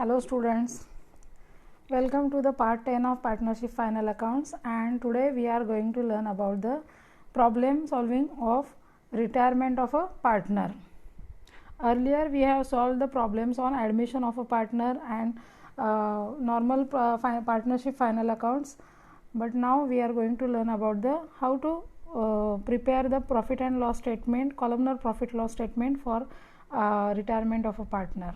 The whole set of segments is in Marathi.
Hello students, welcome to the part 10 of partnership final accounts, and today we are going to learn about the problem solving of retirement of a partner. Earlier we have solved the problems on admission of a partner and normal partnership final accounts, but now we are going to learn about the how to prepare the profit and loss statement, columnar profit loss statement for retirement of a partner.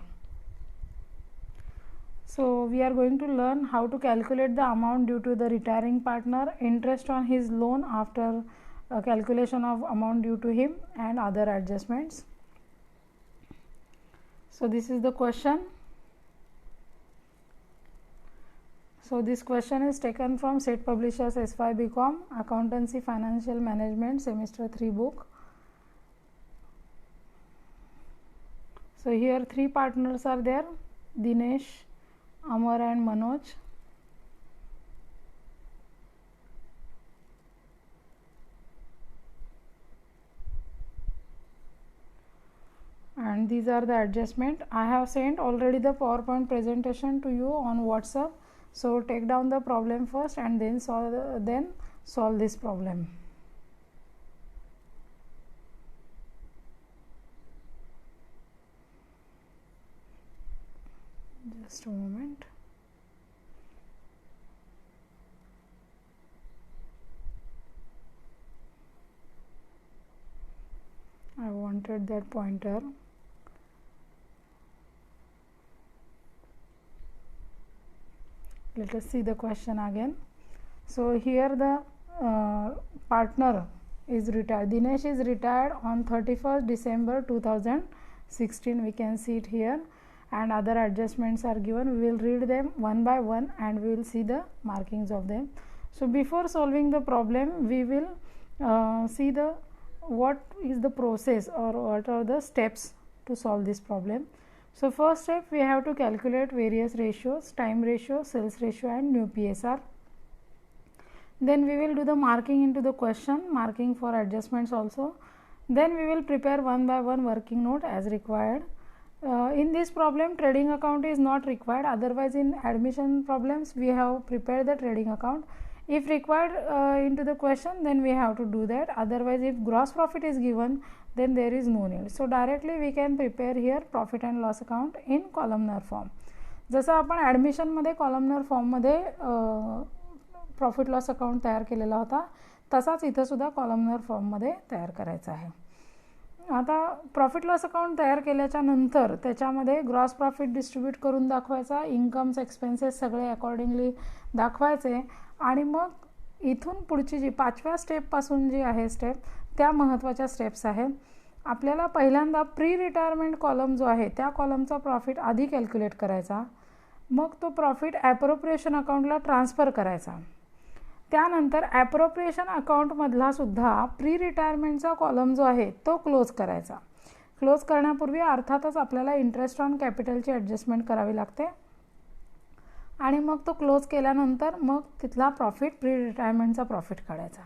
So we are going to learn how to calculate the amount due to the retiring partner, interest on his loan after calculation of amount due to him, and other adjustments. So this is the question. So this question is taken from State Publishers S5 BCom Accountancy Financial Management Semester 3 book. So here three partners are there: Dinesh, Amar and Manoj. And these are the adjustment. I have sent already the PowerPoint presentation to you on WhatsApp. So take down the problem first and then solve this problem. Just a moment. I wanted that pointer. Let us see the question again. So here the partner is retired. Dinesh is retired on 31st December 2016. We can see it here, and other adjustments are given. We will read them one by one and we will see the markings of them. So before solving the problem, we will see the what is the process or what are the steps to solve this problem. So first step, we have to calculate various ratios: time ratio, sales ratio and new PSR. Then we will do the marking into the question, marking for adjustments also. Then we will prepare one by one working note as required. In this problem, trading account is not required. Otherwise, in admission problems, we have prepared the trading account. If required into the question, then we have to do that. Otherwise, if gross profit is given, then there is no need. So directly we can prepare here profit and loss account in columnar form. जसं आपण ॲडमिशन मध्ये कॉलमनर फॉर्म मध्ये प्रॉफिट लॉस अकाउंट तयार केलेला होता, तसाच इथं सुद्धा कॉलमनर फॉर्म मध्ये तयार करायचा आहे. आता प्रॉफिट लॉस अकाउंट तयार केल्याच्या नंतर त्याच्यामध्ये ग्रॉस प्रॉफिट डिस्ट्रीब्यूट करून दाखवायचा, इन्कम्स एक्सपेन्सेस सगळे अकॉर्डिंगली दाखवायचे, आणि मग इथून पुढची जी पाचव्या स्टेपपासून जी आहे स्टेप, त्या महत्त्वाच्या स्टेप्स आहेत. आपल्याला पहिल्यांदा प्री रिटायरमेंट कॉलम जो आहे त्या कॉलमचा प्रॉफिट आधी कॅल्क्युलेट करायचा, मग तो प्रॉफिट ॲप्रोप्रिएशन अकाउंटला ट्रान्सफर करायचा. त्यानंतर ॲप्रोप्रिएशन अकाउंटमधला सुद्धा प्री रिटायरमेंटचा कॉलम जो आहे तो क्लोज करायचा. क्लोज करण्यापूर्वी अर्थातच आपल्याला इंटरेस्ट ऑन कॅपिटलची ॲडजस्टमेंट करावी लागते, आणि मग तो क्लोज केल्यानंतर मग तिथला प्रॉफिट, प्री रिटायरमेंटचा प्रॉफिट काढायचा.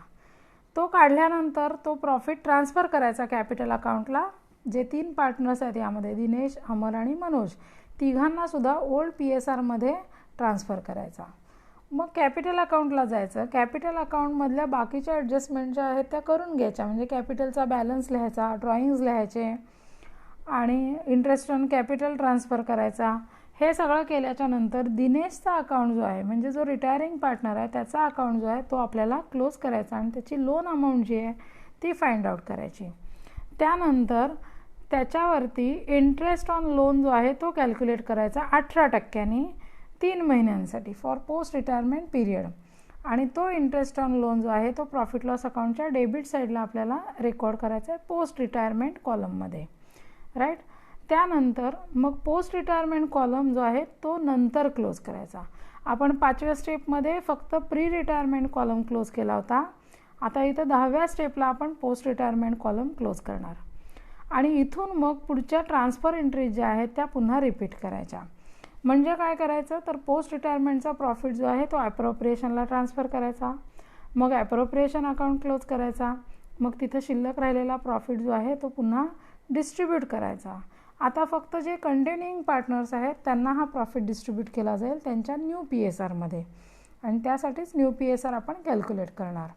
तो काढल्यानंतर तो प्रॉफिट ट्रान्सफर करायचा कॅपिटल अकाउंटला. जे तीन पार्टनर्स आहेत यामध्ये, दिनेश, अमर आणि मनोज, तिघांना सुद्धा ओल्ड PSR मध्ये ट्रान्सफर करायचा. मग कॅपिटल अकाउंटला जायचं. कॅपिटल अकाउंटमधल्या बाकीच्या ॲडजस्टमेंट ज्या आहेत त्या करून घ्यायच्या, म्हणजे कॅपिटलचा बॅलन्स लिहायचा, ड्रॉइंग्स लिहायचे आणि इंटरेस्ट ऑन कॅपिटल ट्रान्सफर करायचा. हे सगळं केल्याच्या नंतर दिनेशचा अकाउंट जो आहे, म्हणजे जो रिटायरिंग पार्टनर आहे त्याचा अकाउंट जो आहे तो आपल्याला क्लोज करायचा आणि त्याची लोन अमाऊंट जी आहे ती फाइंड आउट करायची. त्यानंतर त्याच्यावरती इंटरेस्ट ऑन लोन जो आहे तो कॅल्क्युलेट करायचा 18% 3 महिन्यांसाठी फॉर पोस्ट रिटायरमेंट पिरियड, आणि तो इंटरेस्ट ऑन लोन जो आहे तो प्रॉफिट लॉस अकाउंटच्या डेबिट साईडला आपल्याला रेकॉर्ड करायचा आहे पोस्ट रिटायरमेंट कॉलममध्ये, राईट. त्यानंतर मग पोस्ट रिटायरमेंट कॉलम जो आहे तो नंतर क्लोज करायचा. आपण 5व्या स्टेपमध्ये फक्त प्री रिटायरमेंट कॉलम क्लोज केला होता. आता इथं 10व्या स्टेपला आपण पोस्ट रिटायरमेंट कॉलम क्लोज करणार, आणि इथून मग पुढच्या ट्रान्सफर एंट्रीज ज्या आहेत त्या पुन्हा रिपीट करायच्या. म्हणजे काय करायचं तर पोस्ट रिटायरमेंटचा प्रॉफिट जो आहे तो ॲप्रोप्रिएशनला ट्रान्सफर करायचा, मग ॲप्रोप्रिएशन अकाउंट क्लोज करायचा, मग तिथं शिल्लक राहिलेला प्रॉफिट जो आहे तो पुन्हा डिस्ट्रीब्यूट करायचा, आता फक्त जे कंटेनिंग पार्टनर्स आहेत त्यांना हा प्रॉफिट डिस्ट्रीब्यूट केला जाईल त्यांच्या न्यू PSR मध्ये, आणि त्यासाठीच न्यू PSR आपण कॅल्क्युलेट करणार.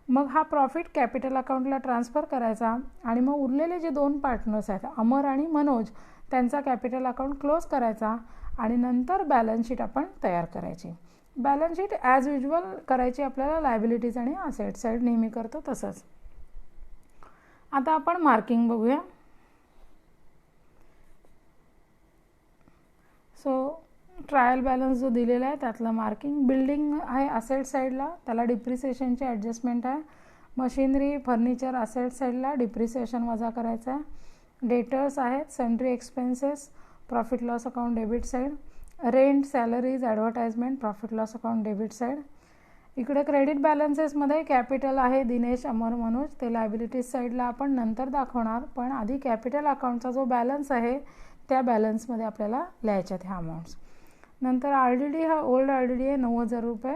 मग हा प्रॉफिट कॅपिटल अकाउंटला ट्रान्सफर करायचा आणि मग उरलेले जे 2 पार्टनर्स आहेत अमर आणि मनोज त्यांचा कॅपिटल अकाउंट क्लोज करायचा आणि नंतर बॅलन्स शीट आपण तयार करायची. बॅलन्स शीट ॲज युजल करायची आपल्याला लायबिलिटीज आणि असेट साईड नेहमी करतो तसंच. आता आपण मार्किंग बघूया. सो ट्रायल बॅलन्स जो दिलेला आहे त्यातलं मार्किंग. बिल्डिंग आहे असेट साईडला, त्याला डिप्रिसिएशनची ॲडजस्टमेंट आहे. मशिनरी फर्निचर असेट साईडला डिप्रिसिएशन वजा करायचं आहे. डेटर्स आहेत, sundry expenses profit loss account debit side. Rent, salaries, advertisement profit loss account debit side. इकडे क्रेडिट बॅलन्सेसमध्ये कॅपिटल आहे दिनेश, अमर, मनोज, ते लायबिलिटीज साईडला आपण नंतर दाखवणार, पण आधी कॅपिटल अकाउंटचा जो बॅलन्स आहे त्या बॅलन्समध्ये आपल्याला लिहायच्यात ह्या अमाऊंट्स. नंतर RDD हा ओल्ड RDD आहे 90,000 रुपये.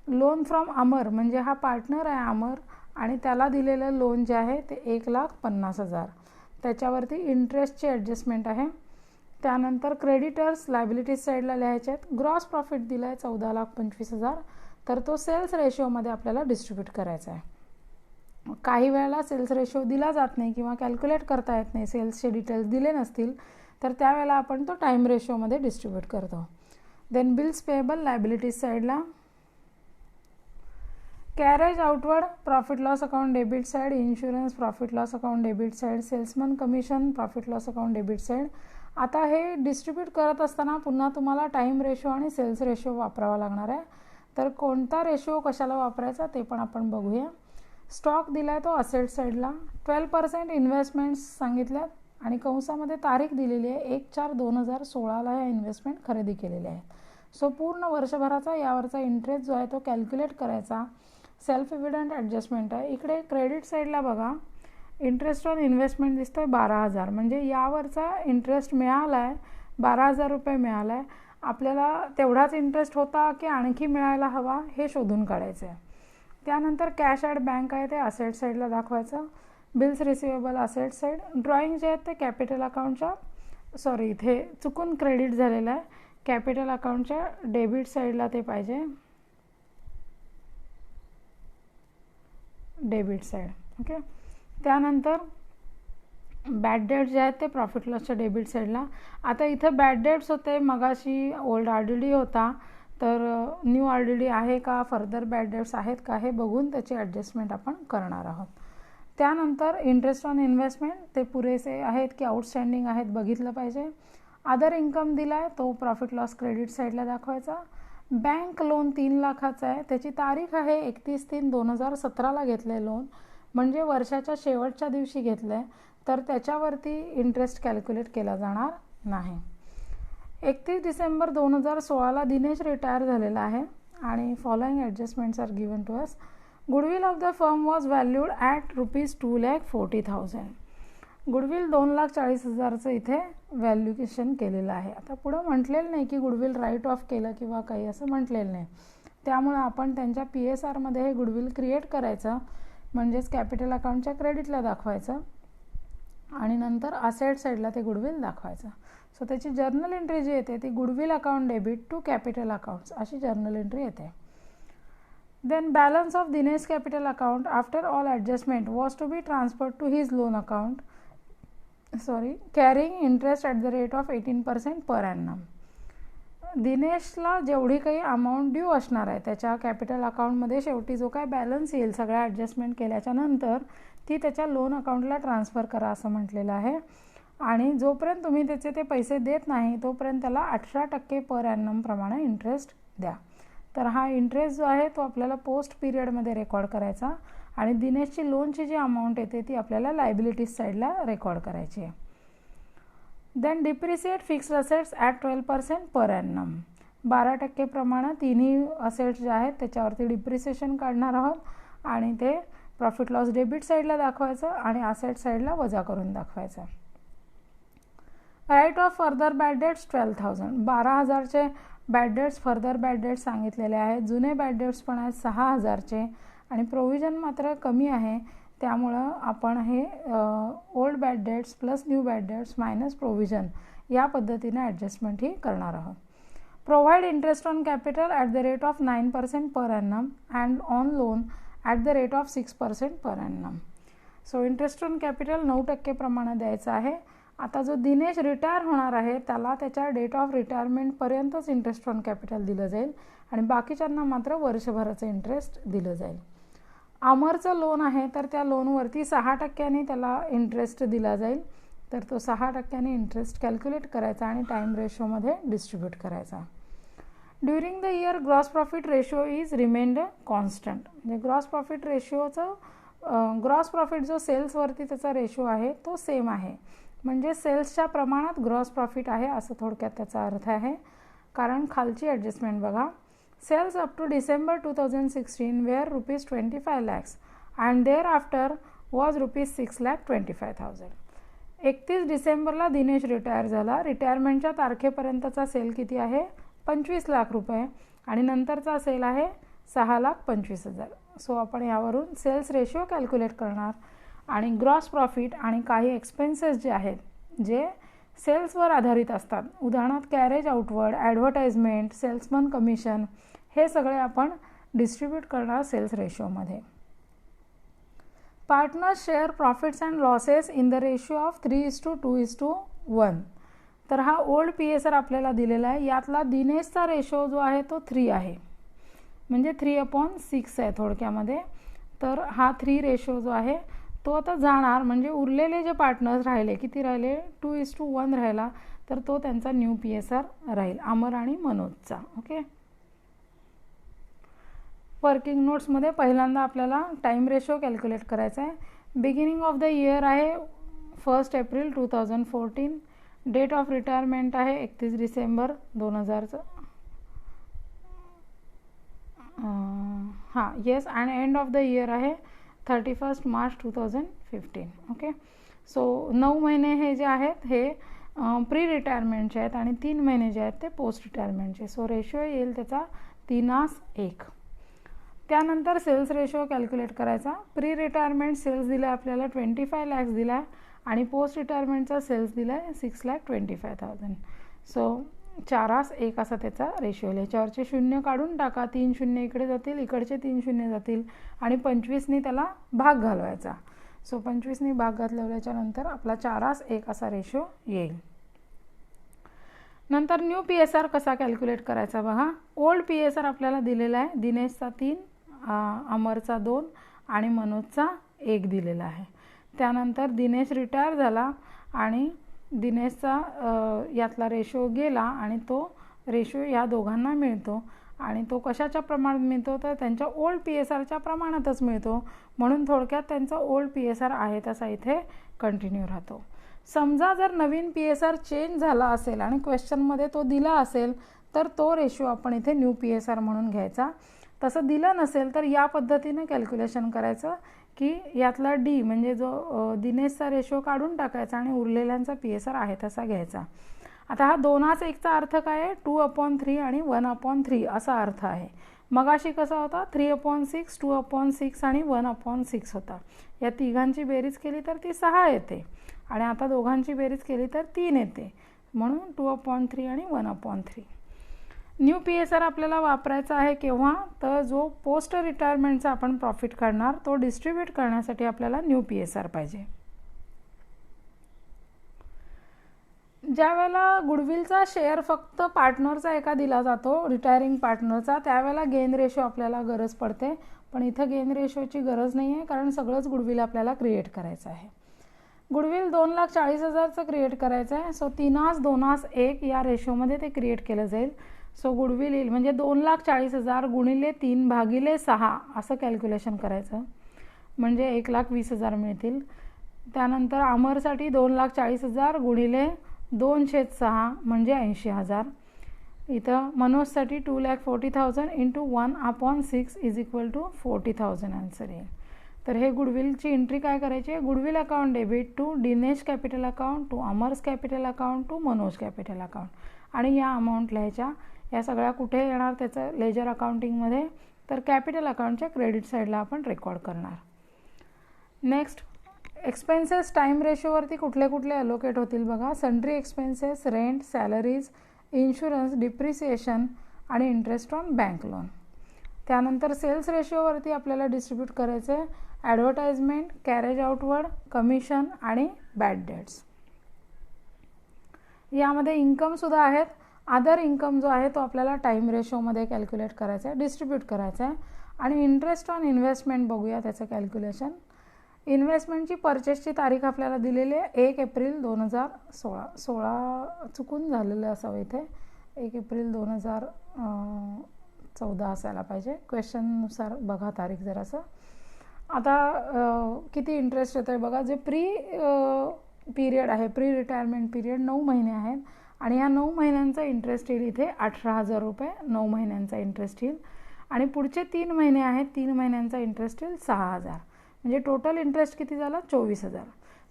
लोन फ्रॉम अमर म्हणजे हा पार्टनर आहे अमर आणि त्याला दिलेलं लोन जे आहे ते 1,50,000, त्याच्यावरती इंटरेस्टची ॲडजस्टमेंट आहे. त्यानंतर क्रेडिटर्स लायबिलिटीज साईडला लिहायचे आहेत. ग्रॉस प्रॉफिट दिला आहे 14,25,000, तर तो सेल्स रेशोमध्ये आपल्याला डिस्ट्रीब्यूट करायचा आहे. काही वेळेला सेल्स रेशो दिला जात नाही किंवा कॅल्क्युलेट करता येत नाही, सेल्सचे डिटेल्स दिले नसतील तर त्यावेळेला आपण तो टाईम रेशोमध्ये डिस्ट्रीब्यूट करतो. देन बिल्स पेएबल लायबिलिटीज साईडला. Carriage outward profit loss account debit side. Insurance profit loss account debit side. Salesman commission profit loss account debit side. आता हे डिस्ट्रीब्यूट करत असताना पुन्हा तुम्हाला टाईम रेशो आणि सेल्स रेशो वापरावा लागणार आहे, तर कोणता रेशो कशाला वापरायचा ते पण आपण बघूया. स्टॉक दिला आहे तो असेट साईडला. 12% इन्व्हेस्टमेंट्स सांगितल्यात आणि कंसामध्ये तारीख दिलेली आहे 1/4/2016 ह्या इन्व्हेस्टमेंट खरेदी केलेली आहे. सो पूर्ण वर्षभराचा यावरचा इंटरेस्ट जो आहे तो कॅल्क्युलेट करायचा. सेल्फ एव्हिडंट ॲडजस्टमेंट आहे. इकडे क्रेडिट साईडला बघा इंटरेस्ट ऑन इन्व्हेस्टमेंट दिसतो आहे 12,000, म्हणजे यावरचा इंटरेस्ट मिळाला आहे 12,000 रुपये मिळाला आहे. आपल्याला तेवढाच इंटरेस्ट होता की आणखी मिळायला हवा हे शोधून काढायचं आहे. त्यानंतर कॅश ॲट बँक आहे ते असेट साईडला दाखवायचं. Bills receivable asset side. Drawing जे आहेत ते कॅपिटल अकाउंटच्या इथे चुकून क्रेडिट झालेलं आहे, कॅपिटल अकाउंटच्या डेबिट साईडला ते पाहिजे, डेबिट साईड. ओके. त्यानंतर बॅड डेट्स जे आहेत ते प्रॉफिट लॉसच्या डेबिट साईडला. आता इथं बॅड डेट्स होते, मगाशी ओल्ड RDD होता, तर न्यू RDD आहे का, फर्दर बॅड डेट्स आहेत का हे बघून त्याची ॲडजस्टमेंट आपण करणार आहोत. त्यानंतर इंटरेस्ट ऑन इन्व्हेस्टमेंट ते पुरेसे आहेत की आउटस्टँडिंग आहेत बघितलं पाहिजे. अदर इन्कम दिला आहे तो प्रॉफिट लॉस क्रेडिट साईडला दाखवायचा. बँक लोन 3 लाखाचा आहे, त्याची तारीख आहे 31/3/2017 घेतलं आहे लोन, म्हणजे वर्षाच्या शेवटच्या दिवशी घेतलं आहे, तर त्याच्यावरती इंटरेस्ट कॅल्क्युलेट केला जाणार नाही. 31 डिसेंबर 2016 दिनेश रिटायर झालेला आहे आणि following adjustments are given to us. Goodwill of the firm was valued at ₹2,40,000. Goodwill 2,40,000चं इथे व्हॅल्युएशन केलेलं आहे. आता पुढं म्हटलेलं नाही की गुडविल राईट ऑफ केलं किंवा काही असं म्हटलेलं नाही, त्यामुळं आपण त्यांच्या PSRमध्ये हे गुडविल क्रिएट करायचं, म्हणजेच कॅपिटल अकाउंटच्या क्रेडिटला दाखवायचं आणि नंतर असेट साईडला ते गुडविल दाखवायचं. सो त्याची जर्नल एंट्री जी येते ती goodwill account debit to capital accounts अशी जर्नल एंट्री येते. Then balance of Dinesh capital account after all adjustment was to be transferred to his loan account carrying interest at the rate of 18% per annum. दिनेशला जेवढी काही अमाऊंट ड्यू असणार आहे त्याच्या कॅपिटल अकाउंटमध्ये शेवटी जो काय बॅलन्स येईल सगळ्या ॲडजस्टमेंट केल्याच्या नंतर ती त्याच्या लोन अकाउंटला ट्रान्सफर करा असं म्हटलेलं आहे. आणि जोपर्यंत तुम्ही त्याचे ते पैसे देत नाही तोपर्यंत त्याला 18% पर ॲनम प्रमाणे इंटरेस्ट द्या. तर हा इंटरेस्ट जो आहे तो आपल्याला पोस्ट पिरियडमध्ये रेकॉर्ड करायचा आणि दिनेशची लोनची जी अमाऊंट येते ती आपल्याला लायबिलिटीज साईडला रेकॉर्ड करायची आहे. Then depreciate fixed assets at 12% per annum. 12% प्रमाणे तिन्ही असेट्स जे आहेत त्याच्यावरती डिप्रिसिएशन काढणार आहोत आणि ते प्रॉफिट लॉस डेबिट साईडला दाखवायचं आणि असेट साईडला वजा करून दाखवायचं. Write off further bad debts 12,000. 12,000चे bad debts further bad debts सांगितलेले आहेत. जुने बॅड डेट्स पण आहेत 6,000चे आणि प्रोव्हिजन मात्र कमी आहे. त्यामुळं आपण हे old bad debts plus new bad debts minus provision या पद्धतीने ॲडजस्टमेंट ही करणार आहोत. Provide interest on capital at the rate of 9% per annum and on loan at the rate of 6% per annum. So interest on capital 9% प्रमाणे द्यायचं आहे. आता जो दिनेश रिटायर होणार आहे त्याला त्याच्या डेट ऑफ रिटायरमेंटपर्यंतच इंटरेस्ट ऑन कॅपिटल दिलं जाईल आणि बाकीच्यांना मात्र वर्षभराचं इंटरेस्ट दिलं जाईल. अमरचं लोन आहे तर त्या लोनवरती 6% त्याला इंटरेस्ट दिला जाईल. तर तो 6% इंटरेस्ट कॅल्क्युलेट करायचा आणि टाईम रेशोमध्ये डिस्ट्रीब्यूट करायचा. During the year gross profit ratio is remained constant. म्हणजे ग्रॉस प्रॉफिट रेशोचं ग्रॉस प्रॉफिट जो सेल्सवरती त्याचा रेशो आहे तो सेम आहे. म्हणजे सेल्सच्या प्रमाणात ग्रॉस प्रॉफिट आहे असं थोडक्यात त्याचा अर्थ आहे. कारण खालची ॲडजस्टमेंट बघा. Sales up to December 2016 were ₹25 lakhs and thereafter was ₹6,25,000. 31 डिसेंबरला दिनेश रिटायर झाला. रिटायरमेंटच्या तारखेपर्यंतचा सेल किती आहे? 25 लाख रुपये आणि नंतरचा सेल आहे 6,25,000. सो आपण यावरून सेल्स रेशो कॅल्क्युलेट करणार आणि ग्रॉस प्रॉफिट आणि काही एक्सपेन्सेस जे आहेत जे सेल्सवर आधारित असतात, उदाहरणार्थ carriage outward, advertisement, salesman commission, हे सगळे आपण डिस्ट्रीब्यूट करणार सेल्स रेशोमध्ये. Partners share profits and losses in the ratio of 3:2:1. तर हा ओल्ड PSR आपल्याला दिलेला आहे. यातला दिनेशचा रेशो जो आहे तो 3 आहे, म्हणजे 3/6 आहे थोडक्यामध्ये. तर हा 3 रेशो जो आहे तो आता जाणार. म्हणजे उरलेले जे पार्टनर्स राहिले, किती राहिले? 2:1 राहिला. तर तो त्यांचा न्यू PSR राहील, अमर आणि मनोजचा. ओके. वर्किंग नोट्समध्ये पहिल्यांदा आपल्याला टाईम रेशो कॅल्क्युलेट करायचा आहे. बिगिनिंग ऑफ द इयर आहे 1 एप्रिल 2014. डेट ऑफ रिटायरमेंट आहे 31 December 2000. Yes. And end of the year आहे 31 मार्च 2015. ओके. सो 9 महिने हे जे आहेत हे प्री रिटायरमेंटचे आहेत आणि 3 महिने जे आहेत ते पोस्ट रिटायरमेंटचे. सो रेशो येईल त्याचा 3:1. त्यानंतर सेल्स रेशो कॅल्क्युलेट करायचा. प्री रिटायरमेंट सेल्स दिला आपल्याला 25 lakhs दिला आहे आणि पोस्ट रिटायरमेंटचा सेल्स दिला आहे 6,25,000. सो 4:1 असा त्याचा रेशो येईल. याच्यावरचे शून्य काढून टाका. 3 शून्य इकडे जातील, इकडचे 3 शून्य जातील आणि 25नी त्याला भाग घालवायचा. सो 25नी भाग घालवल्याच्या नंतर आपला 4:1 असा रेशो येईल. नंतर न्यू PSR कसा कॅल्क्युलेट करायचा बघा. ओल्ड PSR आपल्याला दिलेला आहे. दिनेशचा 3, अमरचा 2 आणि मनोजचा 1 दिलेला आहे. त्यानंतर दिनेश रिटायर झाला आणि दिनेशचा यातला रेशो गेला आणि तो रेशो या दोघांना मिळतो आणि तो कशाच्या प्रमाणात मिळतो? तर त्यांच्या ओल्ड PSRच्या प्रमाणातच मिळतो. म्हणून थोडक्यात त्यांचा ओल्ड PSR आहे तसा इथे कंटिन्यू राहतो. समजा जर नवीन PSR चेंज झाला असेल आणि क्वेश्चनमध्ये तो दिला असेल तर तो रेशो आपण इथे न्यू PSR म्हणून घ्यायचा. तसं दिलं नसेल तर या पद्धतीने कॅल्क्युलेशन करायचं की यातला D म्हणजे जो दिनेशचा रेशो काढून टाकायचा आणि उरलेल्यांचा PSR आहे तसा घ्यायचा. आता हा 2:1चा अर्थ काय आहे? 2/3 आणि 1/3 असा अर्थ आहे. मगाशी कसा होता? 3/6, 2/6 आणि 1/6 होता. या तिघांची बेरीज केली तर ती 6 येते आणि आता दोघांची बेरीज केली तर 3 येते. म्हणून 2/3 आणि 1/3. न्यू PSR आपल्याला वापरायचा आहे केव्हा? तर जो पोस्ट रिटायरमेंटचा आपण प्रॉफिट काढणार तो डिस्ट्रीब्यूट करण्यासाठी आपल्याला न्यू PSR पाहिजे. ज्या वेळेला गुडविलचा शेअर फक्त पार्टनरचा एका दिला जातो, रिटायरिंग पार्टनरचा, त्यावेळेला गेन रेशो आपल्याला गरज पडते. पण इथं गेन रेशोची गरज नाही आहे कारण सगळंच गुडविल आपल्याला क्रिएट करायचं आहे. गुडविल 2,40,000चं क्रिएट करायचं आहे. सो 3:2:1 या रेशोमध्ये ते क्रिएट केलं जाईल. सो गुडविल येईल म्हणजे 2,40,000 गुणिले 3/6 असं कॅल्क्युलेशन करायचं म्हणजे 1,20,000 मिळतील. त्यानंतर अमरसाठी 2,40,000 गुणिले 2/6 म्हणजे 80,000. इथं मनोजसाठी 2,40,000 into 1/6 is equal to 40,000 answer येईल. तर हे गुडविलची एंट्री काय करायची आहे? Goodwill account debit to Dinesh capital account, to Amar's capital account, to Manoj capital account आणि या अमाऊंट लिहायच्या. या सगळ्या कुठे येणार त्याचं लेजर अकाउंटिंगमध्ये? तर कॅपिटल अकाउंटच्या क्रेडिट साईडला आपण रेकॉर्ड करणार. नेक्स्ट एक्सपेन्सेस टाईम रेशोवरती कुठले कुठले अलोकेट होतील बघा. Sundry expenses, rent, salaries, insurance, depreciation आणि इंटरेस्ट ऑन बँक लोन. त्यानंतर सेल्स रेशोवरती आपल्याला डिस्ट्रीब्यूट करायचं आहे ॲडव्हर्टाइजमेंट, कॅरेज आउटवर्ड, कमिशन आणि बॅड डेट्स. यामध्ये इन्कमसुद्धा आहेत. अदर इन्कम जो आहे तो आपल्याला टाईम रेशोमध्ये कॅल्क्युलेट करायचा आहे, डिस्ट्रीब्यूट करायचा आहे. आणि इंटरेस्ट ऑन इन्व्हेस्टमेंट बघूया त्याचं कॅल्क्युलेशन. इन्व्हेस्टमेंटची परचेसची तारीख आपल्याला दिलेली आहे 1 एप्रिल 2016. 16 चुकून झालेलं असावं इथे, 1 एप्रिल 2014 असायला पाहिजे. क्वेश्चननुसार बघा तारीख जरासं. आता किती इंटरेस्ट येतो आहे बघा. जे पीरियड आहे, प्री रिटायरमेंट पीरियड 9 महिने आहेत आणि ह्या 9 महिन्यांचा इंटरेस्ट येईल इथे 18,000 रुपये 9 महिन्यांचा इंटरेस्ट येईल. आणि पुढचे 3 महिने आहेत, 3 महिन्यांचा इंटरेस्ट येईल 6,000. म्हणजे टोटल इंटरेस्ट किती झाला 24,000.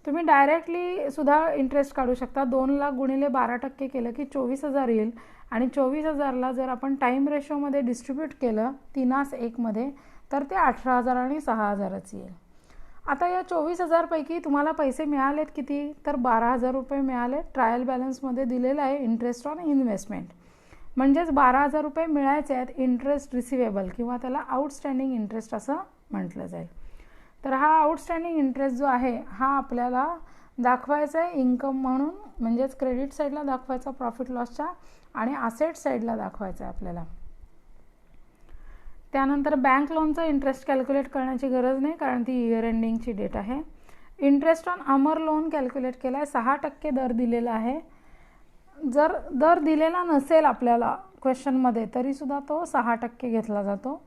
तुम्ही डायरेक्टली सुद्धा इंटरेस्ट काढू शकता. 2 लाख गुणिले 12% केलं की 24,000 येईल. आणि 24,000ला जर आपण टाईम रेशोमध्ये डिस्ट्रीब्यूट केलं 3:1 तर ते 18,000 आणि 6,000च येईल. आता या 24,000पैकी तुम्हाला पैसे मिळालेत किती, तर 12,000 रुपये मिळाले. ट्रायल बॅलन्समध्ये दिलेलं आहे इंटरेस्ट ऑन इन्व्हेस्टमेंट. म्हणजेच 12,000 रुपये मिळायचे आहेत इंटरेस्ट रिसिवेबल किंवा त्याला आउटस्टँडिंग इंटरेस्ट असं म्हटलं जाईल. तर हा आउटस्टँडिंग इंटरेस्ट जो आहे हा आपल्याला दाखवायचा आहे इन्कम म्हणून, म्हणजेच क्रेडिट साईडला दाखवायचा प्रॉफिट लॉसच्या आणि असेट साईडला दाखवायचा आहे आपल्याला. त्यानंतर बँक लोनचा इंटरेस्ट कॅल्क्युलेट करण्याची गरज नाही कारण ती इयर एंडिंगची डेट आहे. Interest on Amar loan calculate केला आहे. 6% दर दिलेला आहे. जर दर दिलेला नसेल आपल्याला क्वेश्चनमध्ये तरीसुद्धा तो 6% घेतला जातो.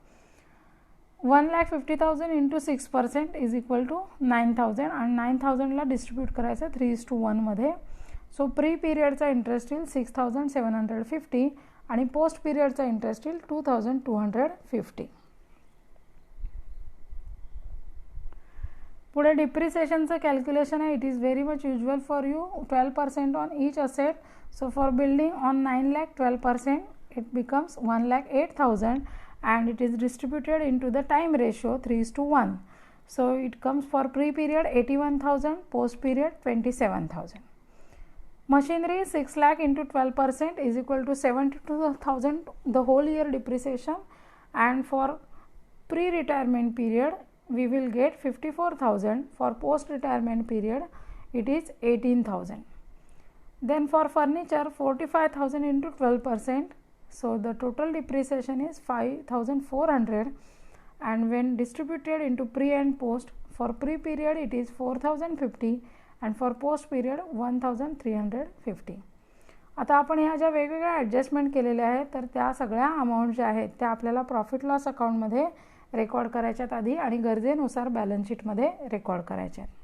1,50,000 इंटू 6% इज इक्वल टू 9,000 आणि 9,000ला डिस्ट्रीब्यूट करायचं 3:1 सो प्री पिरियडचा इंटरेस्ट येईल 6,750 आणि पोस्ट पिरियडचा इंटरेस्ट येईल 2,250. पुढे डिप्रिसिएशनचं कॅल्क्युलेशन आहे. It is very much usual for you. 12% on each asset. So for building on 9 lakh 12% it becomes 1,08,000 and it is distributed into the time ratio 3:1. So it comes for pre-period 81,000, post-period 27,000. Machinery 6 lakh into 12% is equal to 72,000 the whole year depreciation, and for pre-retirement period we will get 54,000. For post-retirement period it is 18,000. Then for furniture 45,000 into 12%. So the total depreciation is 5,400 and when distributed into pre and post, for pre period it is 4,050 and for post period 1,350. आता आपण ह्या ज्या वेगवेगळ्या ॲडजस्टमेंट केलेल्या आहेत तर त्या सगळ्या अमाऊंट ज्या आहेत त्या आपल्याला प्रॉफिट लॉस अकाउंटमध्ये रेकॉर्ड करायच्यात आधी आणि गरजेनुसार बॅलन्स शीटमध्ये रेकॉर्ड करायच्या आहेत.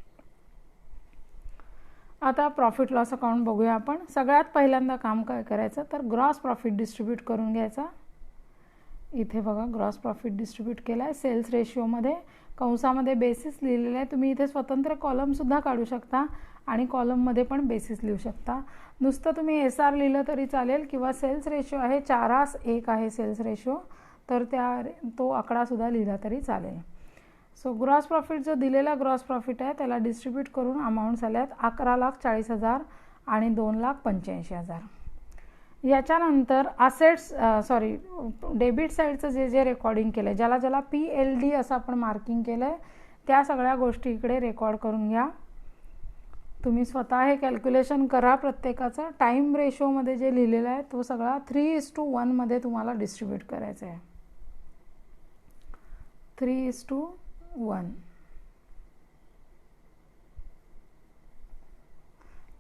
आता प्रॉफिट लॉस अकाउंट बघूया आपण. सगळ्यात पहिल्यांदा काम काय करायचं तर ग्रॉस प्रॉफिट डिस्ट्रीब्यूट करून घ्यायचा. इथे बघा ग्रॉस प्रॉफिट डिस्ट्रीब्यूट केला आहे सेल्स रेशिओमध्ये. कंसामध्ये बेसिस लिहिलेलं आहे. तुम्ही इथे स्वतंत्र कॉलमसुद्धा काढू शकता आणि कॉलममध्ये पण बेसिस लिहू शकता. नुसतं तुम्ही SR लिहिलं तरी चालेल किंवा सेल्स रेशो आहे 4:1 आहे सेल्स रेशो तर तो आकडासुद्धा लिहिला तरी चालेल. सो ग्रॉस प्रॉफिट जो दिलेला ग्रॉस प्रॉफिट आहे त्याला डिस्ट्रीब्यूट करून अमाऊंट्स आल्या आहेत 11,40,000 आणि 2,85,000. याच्यानंतर डेबिट साईडचं जे रेकॉर्डिंग केलं आहे ज्याला PLD असं आपण मार्किंग केलं आहे त्या सगळ्या गोष्टी इकडे रेकॉर्ड करून घ्या. तुम्ही स्वतः हे कॅल्क्युलेशन करा प्रत्येकाचं. टाईम रेशोमध्ये जे लिहिलेलं आहे तो सगळा 3:1 तुम्हाला डिस्ट्रीब्यूट करायचा आहे. 3:1.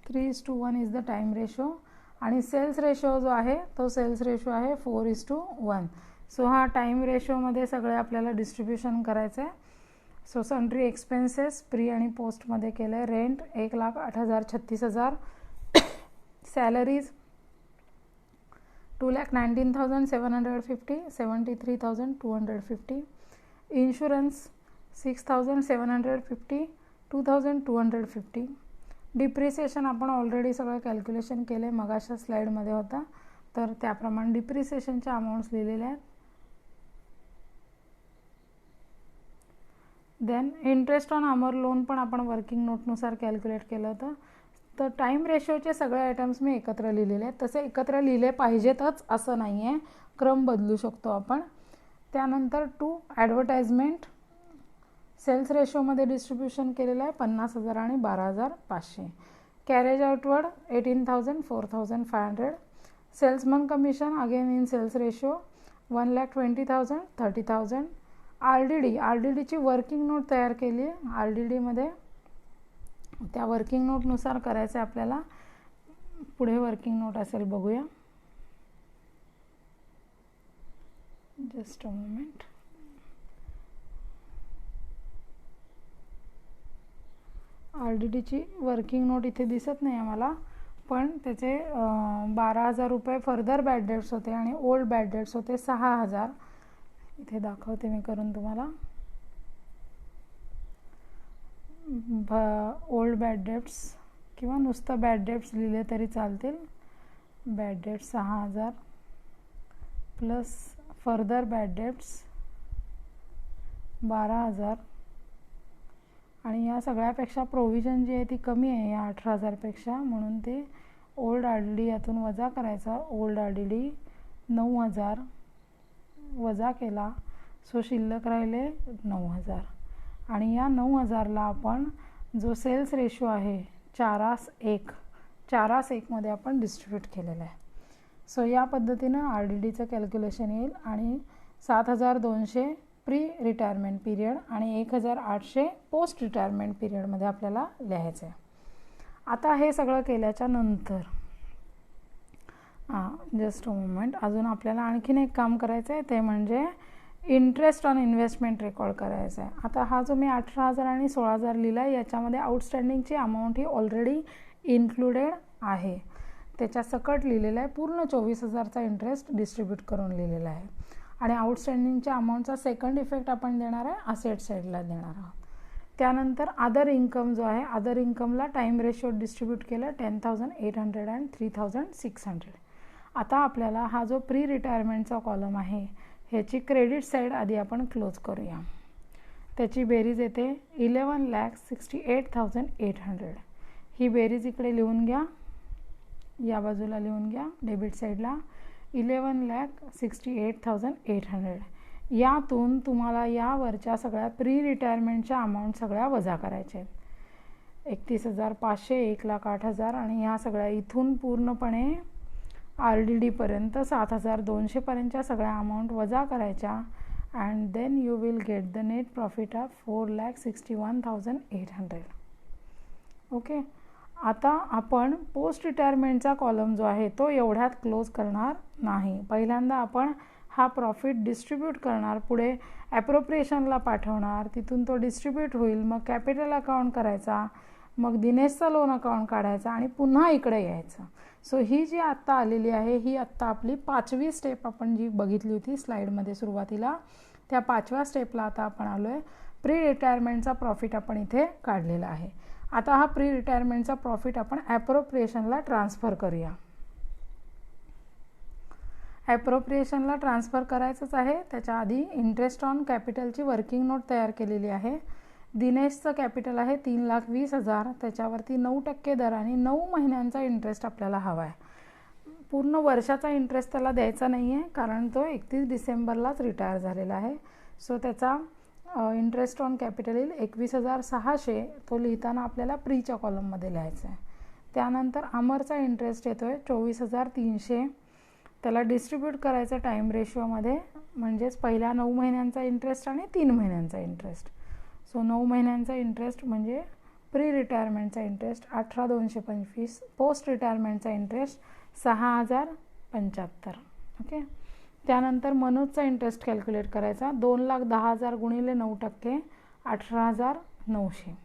3:1 इज द टाईम रेशो आणि सेल्स रेशो जो आहे तो सेल्स रेशो आहे 4:1. सो हा टाईम रेशोमध्ये सगळे आपल्याला डिस्ट्रीब्युशन करायचं आहे. सो सन्ड्री एक्सपेन्सेस प्री आणि पोस्टमध्ये केलं आहे. रेंट 1,08,36,000. सॅलरीज 2,19,750. 73,250. इन्शुरन्स 6,750. 2,250. डिप्रिसिएशन आपण ऑलरेडी सगळं कॅल्क्युलेशन केलं आहे मगाच्या स्लाईडमध्ये होता तर त्याप्रमाणे डिप्रिसिएशनच्या अमाऊंट्स लिहिलेल्या आहेत. Then interest on Amar loan पण आपण वर्किंग नोटनुसार कॅल्क्युलेट केलं होतं. तर टाईम रेशोचे सगळे आयटम्स मी एकत्र लिहिलेले आहेत. तसे एकत्र लिहिले पाहिजेतच असं नाही आहे, क्रम बदलू शकतो आपण. त्यानंतर टू ॲडव्हर्टाइजमेंट सेल्स रेशोमध्ये डिस्ट्रीब्युशन केलेलं आहे 50,000 आणि 12,500. Carriage outward 18,000 4,500. Salesman commission again in sales ratio 1,20,000 30,000. R D डीची वर्किंग नोट तयार केली आहे. आर डी डीमध्ये त्या वर्किंग नोटनुसार करायचं आहे आपल्याला. पुढे वर्किंग नोट असेल बघूया. Just a moment. R D डीची वर्किंग नोट इथे दिसत नाही आहे मला, पण त्याचे 12,000 रुपये फर्दर बॅड डेट्स होते आणि ओल्ड बॅड डेट्स होते 6,000. इथे दाखवते मी करून तुम्हाला. ओल्ड बॅड डेट्स किंवा नुसतं बॅड डेट्स लिहिले तरी चालतील. Bad debts 6,000 plus further bad debts 12,000 आणि या सगळ्यापेक्षा प्रोव्हिजन जी आहे ती कमी आहे या 18,000पेक्षा, म्हणून ते ओल्ड आर डी डी यातून वजा करायचा. ओल्ड आर डी डी 9,000 वजा केला, सो शिल्लक राहिले 9,000. आणि या 9,000ला आपण जो सेल्स रेशो आहे 4:1 मध्ये आपण डिस्ट्रीब्यूट केलेला आहे. सो या पद्धतीनं आर डी डीचं कॅल्क्युलेशन येईल आणि 7,200 प्री रिटायरमेंट पिरियड आणि 1,800 पोस्ट रिटायरमेंट पिरियडमध्ये आपल्याला लिहायचं आहे. आता हे सगळं केल्याच्या नंतर जस्ट अ मोमेंट, अजून आपल्याला आणखीन एक काम करायचं आहे, ते म्हणजे इंटरेस्ट ऑन इन्व्हेस्टमेंट रेकॉर्ड करायचा आहे. आता हा जो मी 18,000 आणि 16,000 लिहिला आहे याच्यामध्ये आउटस्टँडिंगची अमाऊंट ही ऑलरेडी इन्क्लुडेड आहे. त्याच्या सकट लिहिलेलं आहे. पूर्ण 24,000चा इंटरेस्ट डिस्ट्रीब्यूट करून लिहिलेला आहे. आणि आउटस्टँडिंगच्या अमाऊंटचा सेकंड इफेक्ट आपण देणार आहे असेट साईडला देणार आहोत. त्यानंतर अदर इन्कम जो आहे, अदर इन्कमला टाईम रेशो डिस्ट्रीब्यूट केलं 10,800 अँड 3,600. आता आपल्याला हा जो प्री रिटायरमेंटचा कॉलम आहे ह्याची क्रेडिट साईड आधी आपण क्लोज करूया. त्याची बेरीज येते 11,68,800. ही बेरीज इकडे लिहून घ्या, या बाजूला लिहून घ्या डेबिट साईडला 11,68,800. यातून तुम्हाला यावरच्या सगळ्या प्री रिटायरमेंटच्या अमाऊंट सगळ्या वजा करायच्या आहेत. 31,500, 1,08,000 आणि ह्या सगळ्या इथून पूर्णपणे आर डी डीपर्यंत 7,200पर्यंतच्या सगळ्या अमाऊंट वजा करायच्या. And then you will get the net profit of 4,61,800. Okay. आता आपण पोस्ट रिटायरमेंटचा कॉलम जो आहे तो एवढ्यात क्लोज करणार नाही. पहिल्यांदा आपण हा प्रॉफिट डिस्ट्रीब्यूट करणार, पुढे ॲप्रोप्रिएशनला पाठवणार, तिथून तो डिस्ट्रीब्यूट होईल, मग कॅपिटल अकाउंट करायचा, मग दिनेशचा लोन अकाउंट काढायचा आणि पुन्हा इकडे यायचं. सो ही जी आत्ता आलेली आहे ही आत्ता आपली 5वी स्टेप आपण जी बघितली होती स्लाईडमध्ये सुरुवातीला, त्या 5व्या स्टेपला आता आपण आलो आहे. प्री रिटायरमेंटचा प्रॉफिट आपण इथे काढलेला आहे. आता हा प्री रिटायरमेंटचा प्रॉफिट आपण ॲप्रोप्रिएशनला ट्रान्सफर करूया. ॲप्रोप्रिएशनला ट्रान्सफर करायचंच आहे. त्याच्या आधी इंटरेस्ट ऑन कॅपिटलची वर्किंग नोट तयार केलेली आहे. दिनेशचं कॅपिटल आहे 3,20,000. त्याच्यावरती 9% दराने 9 महिन्यांचा इंटरेस्ट आपल्याला हवा आहे. पूर्ण वर्षाचा इंटरेस्ट त्याला द्यायचा नाही आहे कारण तो 31 डिसेंबरलाच रिटायर झालेला आहे. सो त्याचा इंटरेस्ट ऑन कॅपिटल येईल 21,600. तो लिहिताना आपल्याला प्रीच्या कॉलममध्ये लिहायचा आहे. त्यानंतर अमरचा इंटरेस्ट येतो आहे 24,300. त्याला डिस्ट्रीब्यूट करायचं टाईम रेशोमध्ये, म्हणजेच पहिल्या 9 महिन्यांचा इंटरेस्ट आणि 3 महिन्यांचा इंटरेस्ट. सो 9 महिन्यांचा इंटरेस्ट म्हणजे प्री रिटायरमेंटचा इंटरेस्ट 18,225. पोस्ट रिटायरमेंटचा इंटरेस्ट 6,075. ओके. त्यानंतर मनोजचा इंटरेस्ट कॅल्क्युलेट करायचा 2,10,000 गुणिले 9% 18,900.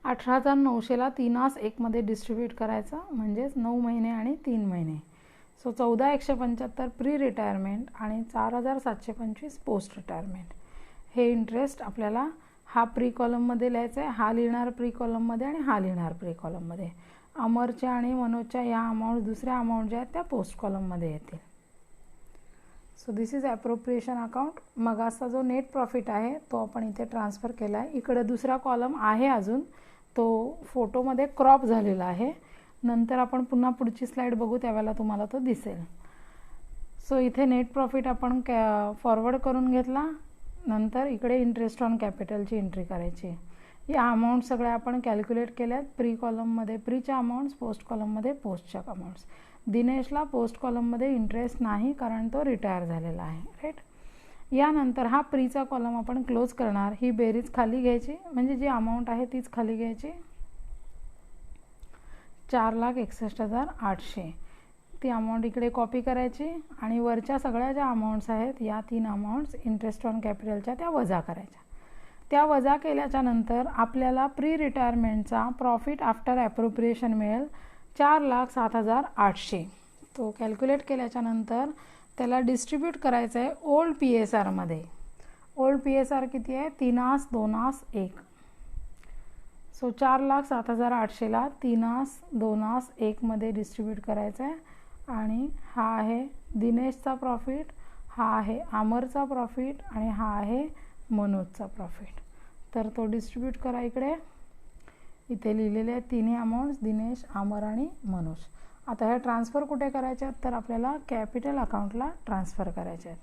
18,900ला 3/1 डिस्ट्रीब्यूट करायचा, म्हणजेच 9 महिने आणि 3 महिने. सो 14,175 प्री रिटायरमेंट आणि 4,725 पोस्ट रिटायरमेंट. हे इंटरेस्ट आपल्याला हा प्री कॉलममध्ये लिहायचा आहे. हा लिहिणार प्री कॉलममध्ये आणि हा लिहिणार प्री कॉलममध्ये. अमरच्या आणि मनोजच्या या अमाऊंट, दुसऱ्या अमाऊंट ज्या आहेत त्या पोस्ट कॉलममध्ये येतील. So this is appropriation account. मगाचा जो नेट प्रॉफिट आहे तो आपण इथे ट्रान्सफर केला आहे. इकडे दुसरा कॉलम आहे अजून, तो फोटोमध्ये क्रॉप झालेला आहे. नंतर आपण पुन्हा पुढची स्लाईड बघू त्यावेळेला तुम्हाला तो दिसेल. सो इथे नेट प्रॉफिट आपण फॉरवर्ड करून घेतला. नंतर इकडे इंटरेस्ट ऑन कॅपिटलची एंट्री करायची. या अमाऊंट सगळ्या आपण कॅल्क्युलेट केल्यात. प्री कॉलममध्ये प्रीच्या अमाऊंट्स, पोस्ट कॉलममध्ये पोस्टच्या अमाऊंट्स. दिनेशला पोस्ट कॉलममध्ये इंटरेस्ट नाही कारण तो रिटायर झालेला आहे, राईट. यानंतर हा प्रीचा कॉलम आपण क्लोज करणार. ही बेरीज खाली घ्यायची, म्हणजे जी अमाऊंट आहे तीच खाली घ्यायची. 4,61,800 ती अमाऊंट इकडे कॉपी करायची आणि वरच्या सगळ्या ज्या अमाऊंट्स आहेत या 3 अमाऊंट्स इंटरेस्ट ऑन कॅपिटलच्या त्या वजा करायच्या. त्या वजा केल्याच्या नंतर आपल्याला प्री रिटायरमेंटचा प्रॉफिट आफ्टर ॲप्रोप्रिएशन मिळेल 4,07,800. तो कॅल्क्युलेट केल्याच्या नंतर त्याला डिस्ट्रीब्यूट करायचं आहे ओल्ड PSRमध्ये. ओल्ड PSR किती आहे? 3,2,1. सो 4,07,800ला 3,2,1मध्ये डिस्ट्रीब्यूट करायचं आहे. आणि हा आहे दिनेशचा प्रॉफिट, हा आहे अमरचा प्रॉफिट आणि हा आहे मनोजचा प्रॉफिट. तर तो डिस्ट्रीब्यूट करा इकडे. इथे लिहिलेले आहेत तिन्ही अमाऊंट्स, दिनेश, अमर आणि मनोज. आता हे ट्रान्सफर कुठे करायचे आहेत? तर आपल्याला कॅपिटल अकाउंटला ट्रान्सफर करायचे आहेत.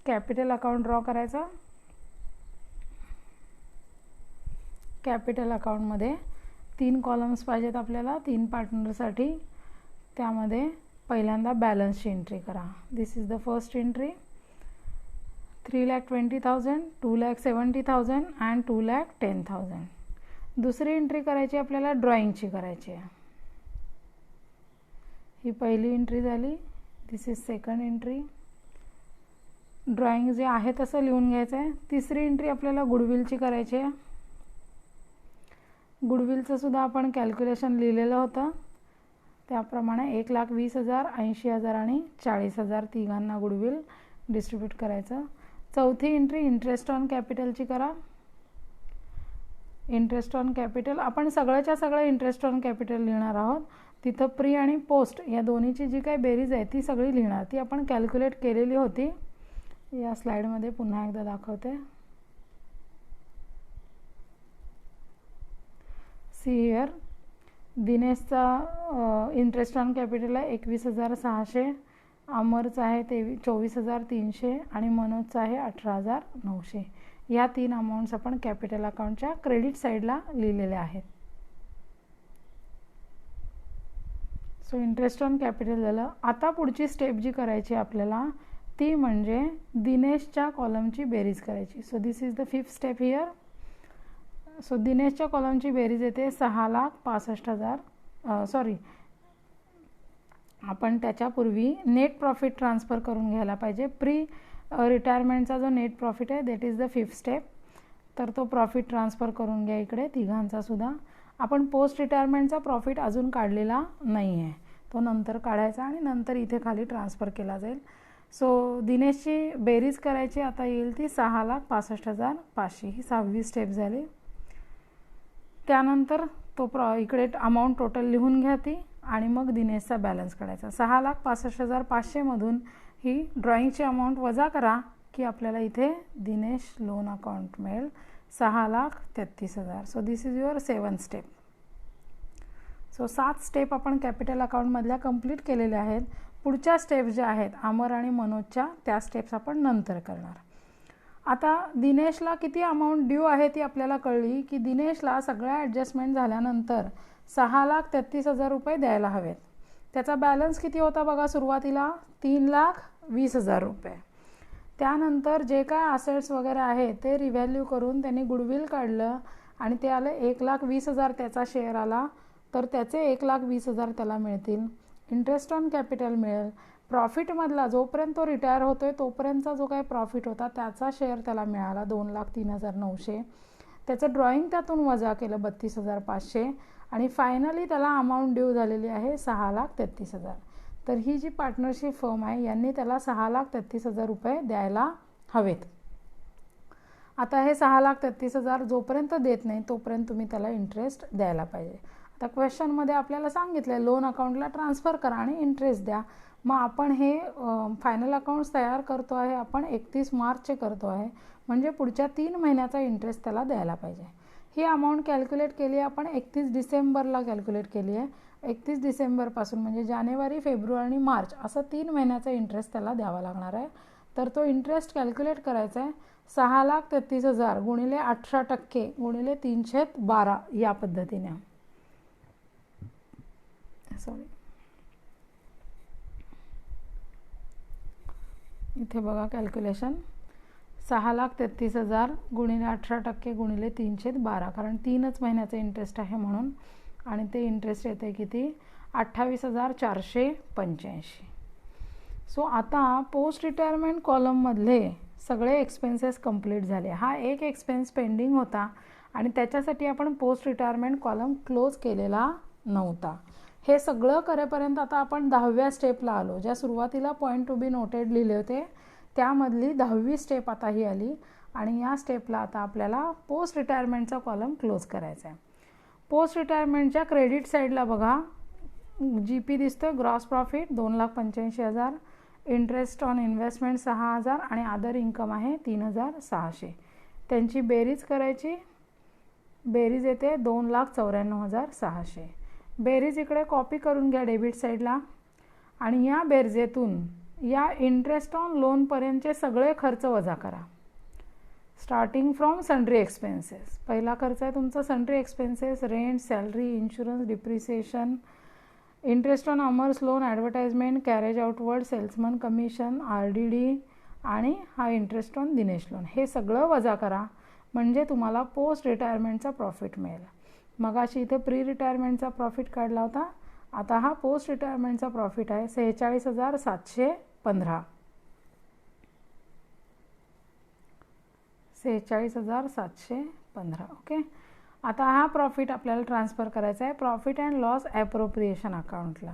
कॅपिटल अकाउंट ड्रॉ करायचं. कॅपिटल अकाउंटमध्ये 3 कॉलम्स पाहिजेत आपल्याला 3 पार्टनरसाठी. त्यामध्ये पहिल्यांदा बॅलन्सची एंट्री करा. This is the first entry. 3,20,000, 2,70,000 and 2,10,000. दुसरी एंट्री करायची आपल्याला ड्रॉइंगची करायची आहे. ही पहिली एंट्री झाली. दिस इज सेकंड एंट्री. ड्रॉइंग जे आहे तसं लिहून घ्यायचं आहे. तिसरी एंट्री आपल्याला गुडविलची करायची आहे. गुडविलचं सुद्धा आपण कॅल्क्युलेशन लिहिलेलं होतं. त्याप्रमाणे 1,20,000, 80,000 आणि 40,000 तिघांना गुडविल डिस्ट्रीब्यूट करायचं. चौथी एंट्री इंटरेस्ट ऑन कॅपिटलची करा. इंटरेस्ट ऑन कॅपिटल आपण सगळ्याच्या सगळं इंटरेस्ट ऑन कॅपिटल लिहिणार आहोत. तिथं प्री आणि पोस्ट या दोन्हीची जी काही बेरीज आहे ती सगळी लिहिणार. ती आपण कॅल्क्युलेट केलेली होती. या स्लाईडमध्ये पुन्हा एकदा दाखवते. See here. दिनेशचा इंटरेस्ट ऑन कॅपिटल आहे 21,600, अमरचा आहे 24,300 आणि मनोजचा आहे 18,900. या 3 अमाऊंट्स आपण कॅपिटल अकाउंटच्या क्रेडिट साईडला लिहिलेल्या आहेत. सो इंटरेस्ट ऑन कॅपिटल झालं. आता पुढची स्टेप जी करायची आपल्याला ती म्हणजे दिनेशच्या कॉलमची बेरीज करायची. So this is the 5th step here. So दिनेशच्या कॉलमची बेरीज येते 6,65,000. सॉरी, आपण त्याच्यापूर्वी नेट प्रॉफिट ट्रान्सफर करून घ्यायला पाहिजे. प्री रिटायरमेंटचा जो नेट प्रॉफिट आहे that is the 5th step. तर तो प्रॉफिट ट्रान्सफर करून घ्या इकडे तिघांचा सुद्धा. आपण पोस्ट रिटायरमेंटचा प्रॉफिट अजून काढलेला नाही आहे, तो नंतर काढायचा आणि नंतर इथे खाली ट्रान्सफर केला जाईल. सो दिनेशची बेरीज करायची आता येईल ती 6,65,500. ही 6वी स्टेप झाली. त्यानंतर तो इकडे अमाऊंट टोटल लिहून घ्या ती आणि मग दिनेशचा बॅलन्स काढायचा. 6,65,500मधून ही ड्रॉइंगची अमाऊंट वजा करा की आपल्याला इथे दिनेश लोन अकाउंट मिळेल 6,33,000. So this is your 7th step. So 7 step आपण कॅपिटल अकाउंटमधल्या कंप्लीट केलेल्या आहेत. पुढच्या स्टेप ज्या आहेत अमर आणि मनोजच्या त्या स्टेप्स आपण नंतर करणार. आता दिनेशला किती अमाऊंट ड्यू आहे ती आपल्याला कळली की दिनेशला सगळ्या ॲडजस्टमेंट झाल्यानंतर 6,33,000 रुपये द्यायला हवेत. त्याचा बॅलन्स किती होता बघा सुरुवातीला 3,20,000 रुपये. त्यानंतर जे काय असेट्स वगैरे आहे ते रिव्हॅल्यू करून त्यांनी गुडविल काढलं आणि ते आलं 1,20,000 त्याचा शेअर आला. तर त्याचे 1,20,000 त्याला मिळतील. इंटरेस्ट ऑन कॅपिटल मिळेल. प्रॉफिटमधला जोपर्यंत तो रिटायर होतोय तोपर्यंतचा जो काही प्रॉफिट होता त्याचा शेअर त्याला मिळाला 2,03,900. त्याचं ड्रॉइंग त्यातून वजा केलं 32,500 आणि फायनली त्याला अमाऊंट ड्यू झालेली आहे 6,33,000. तर ही जी पार्टनरशिप फर्म आहे यांनी त्याला 6,33,000 रुपये द्यायला हवेत. आता हे 6,33,000 जोपर्यंत देत नाही तोपर्यंत तुम्ही त्याला इंटरेस्ट द्यायला पाहिजे. आता क्वेश्चनमध्ये आपल्याला सांगितलं आहे लोन अकाउंटला ट्रान्सफर करा आणि इंटरेस्ट द्या. मग आपण हे फायनल अकाउंट्स तयार करतो आहे, आपण 31 मार्चचे करतो आहे, म्हणजे पुढच्या 3 महिन्याचा इंटरेस्ट त्याला द्यायला पाहिजे. ही अमाऊंट कॅल्क्युलेट केली आहे आपण 31 डिसेंबरला कॅल्क्युलेट केली आहे. 31 डिसेंबरपासून म्हणजे जानेवारी, फेब्रुवारी आणि मार्च असं 3 महिन्याचा इंटरेस्ट त्याला द्यावा लागणार आहे. तर तो इंटरेस्ट कॅल्क्युलेट करायचा आहे 6,33,000 गुणिले 18% गुणिले 312 या पद्धतीने. सॉरी, इथे बघा कॅल्क्युलेशन 6,33,000 गुणिले 18% गुणिले 312, कारण 3च महिन्याचं इंटरेस्ट आहे म्हणून. आणि ते इंटरेस्ट येते किती 28,485. सो आता पोस्ट रिटायरमेंट कॉलममधले सगळे एक्सपेन्सेस कंप्लीट झाले. हा एक एक्सपेन्स पेंडिंग होता आणि त्याच्यासाठी आपण पोस्ट रिटायरमेंट कॉलम क्लोज केलेला नव्हता. हे सगळं करेपर्यंत आता आपण 10व्या स्टेपला आलो. ज्या सुरुवातीला पॉईंट टू बी नोटेड लिहिले होते त्यामधली 10वी स्टेप आता ही आली आणि या स्टेपला आता आपल्याला पोस्ट रिटायरमेंटचा कॉलम क्लोज करायचा आहे. पोस्ट रिटायरमेंटच्या क्रेडिट साईडला बघा GP दिसतोय, gross profit 2,85,000, interest on investment 6,000 आणि अदर इन्कम आहे 3,600. त्यांची बेरीज करायची, बेरीज येते 2,94,600. बेरीज इकडे कॉपी करून घ्या डेबिट साईडला आणि या बेरजेतून या इंटरेस्ट ऑन लोनपर्यंतचे सगळे खर्च वजा करा. Starting from sundry expenses. पहिला खर्च आहे तुमचा sundry expenses, rent, salary, insurance, depreciation, interest on अमर्स loan, advertisement, carriage outward, salesman commission, RDD आणि हा इंटरेस्ट ऑन दिनेश लोन. हे सगळं वजा करा म्हणजे तुम्हाला पोस्ट रिटायरमेंटचा प्रॉफिट मिळेल. मगाशी इथे प्री रिटायरमेंटचा प्रॉफिट काढला होता, आता हा पोस्ट रिटायरमेंटचा प्रॉफिट आहे 46,715. 46,715. ओके. आता हा प्रॉफिट आपल्याला ट्रान्सफर करायचा आहे प्रॉफिट अँड लॉस ॲप्रोप्रिएशन अकाउंटला.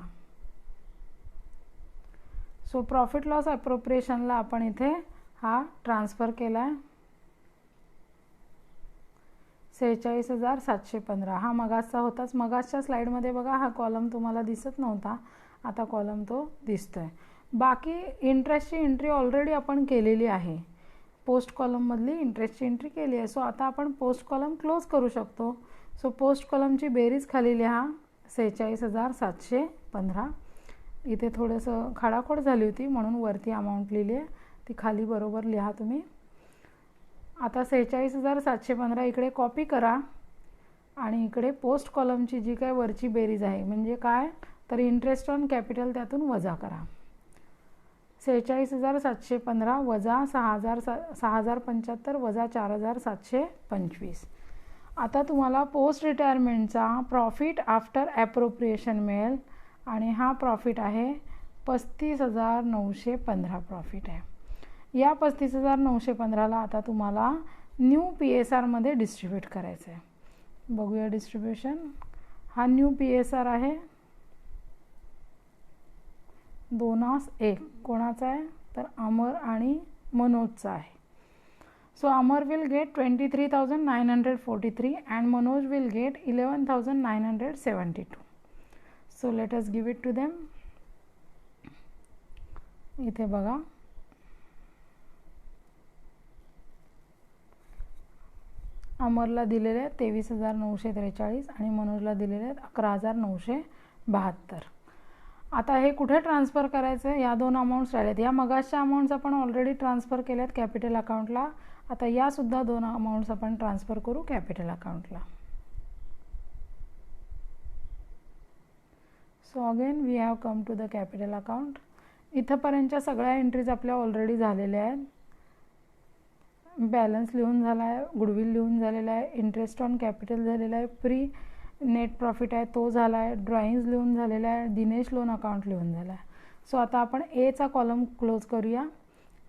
सो प्रॉफिट लॉस ॲप्रोप्रिएशनला आपण इथे हा ट्रान्सफर केला आहे 46,715. हा मगाचा होताच. मगाच्या स्लाईडमध्ये बघा हा कॉलम तुम्हाला दिसत नव्हता, आता कॉलम तो दिसतोय. बाकी इंटरेस्टची एंट्री ऑलरेडी आपण केलेली आहे, पोस्ट कॉलममधली इंटरेस्टची एंट्री केली आहे. सो आता आपण पोस्ट कॉलम क्लोज करू शकतो. सो पोस्ट कॉलमची बेरीज खाली लिहा 46,715. इथे थोडंसं खाडाखोड झाली होती म्हणून वरती अमाऊंट लिहिली आहे, ती खाली बरोबर लिहा तुम्ही. आता 46,715 इकडे कॉपी करा आणि इकडे पोस्ट कॉलमची जी काय वरची बेरीज आहे म्हणजे काय तर इंटरेस्ट ऑन कॅपिटल त्यातून वजा करा. 46,715 वजा 6,075 वजा 4,725. आता तुम्हाला पोस्ट रिटायरमेंटचा प्रॉफिट आफ्टर ॲप्रोप्रिएशन मिळेल आणि हा प्रॉफिट आहे 35,915 प्रॉफिट आहे. या 35,915ला आता तुम्हाला न्यू PSR मध्ये डिस्ट्रीब्यूट करायचं आहे. बघूया डिस्ट्रीब्युशन. हा न्यू PSR आहे 2/1. कोणाचा आहे तर अमर आणि मनोजचा आहे. So Amar will get 23,943 and Manoj will get 11,972. So let us give it to them. इथे बघा अमरला दिलेले आहेत 23,943 आणि मनोजला दिलेले आहेत 11,972. आता हे कुठे ट्रान्सफर करायचं, या दोन अमाऊंट्स राहिलेत. या मगाच्या अमाऊंट्स आपण ऑलरेडी ट्रान्सफर केल्यात कॅपिटल अकाउंटला. आता यासुद्धा दोन अमाऊंट्स आपण ट्रान्सफर करू कॅपिटल अकाउंटला. So again we have come to the capital account. इथंपर्यंतच्या सगळ्या एंट्रीज आपल्या ऑलरेडी झालेल्या आहेत. बॅलन्स लिहून झाला आहे, गुडविल लिहून झालेला आहे, इंटरेस्ट ऑन कॅपिटल झालेला आहे, प्री नेट प्रॉफिट आहे तो झाला आहे, ड्रॉइंग्स लिहून झालेला आहे, दिनेश लोन अकाउंट लिहून झाला आहे. सो आता आपण एचा कॉलम क्लोज करूया.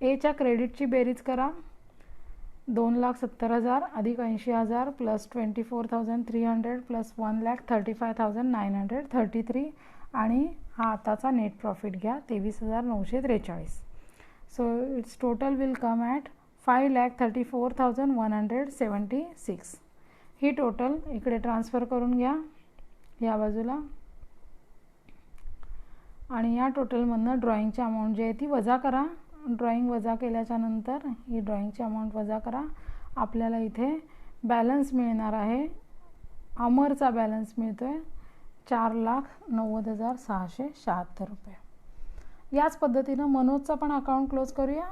एच्या क्रेडिटची बेरीज करा 2,70,000 अधिक 80,000 प्लस 24,300 प्लस 1,35,933 आणि हा आताचा नेट प्रॉफिट घ्या 23,943. So it's total will come at 5,34,176. He total इकडे ट्रान्सफर करून घ्या. या बाजूला, आणि या टोटलमधनं ड्रॉइंगची अमाऊंट जी आहे ती वजा करा. ड्रॉइंग वजा केल्याच्या नंतर ही ड्रॉइंगची अमाऊंट वजा करा. आपल्याला इथे बॅलन्स मिळणार आहे, अमरचा बॅलन्स मिळतो आहे 4,90,676 रुपये. याच पद्धतीनं मनोजचा पण अकाउंट क्लोज करूया.